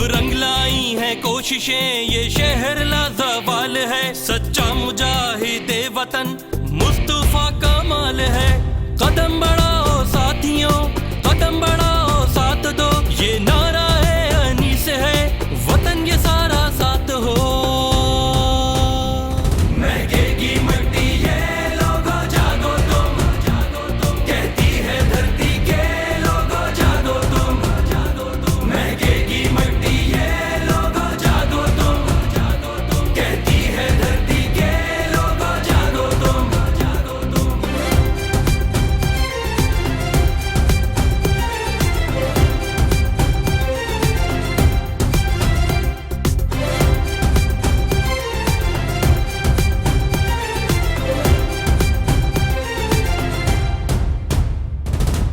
रंग लाई है कोशिशें, ये शहर लाजवाल है। सच्चा मुजाहिदे वतन मुस्तफा कमाल है। कदम बढ़ाओ साथियों, कदम बढ़ाओ साथ दो, ये नारा है अनीस है, वतन ये सारा साथ हो। महकेगी मिट्टी ये लोगों जागो तुम, कहती है धरती के लोगों जागो तुम। महकेगी मिट्टी ये लोगों जागो तुम, कहती है धरती के लोगों जागो तुम।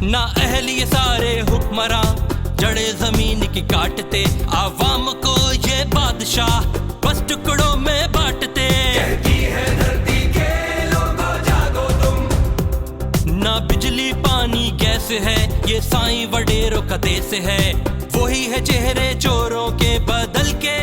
ना अहल ये सारे हुक्मरां जड़े जमीन की काटते, आवाम को ये बादशाह बस टुकड़ों में बांटते। कहती है धरती के लोगों जागो तुम। ना बिजली पानी गैस है, ये साईं वडेरों का देश है। वही है चेहरे चोरों के बदल के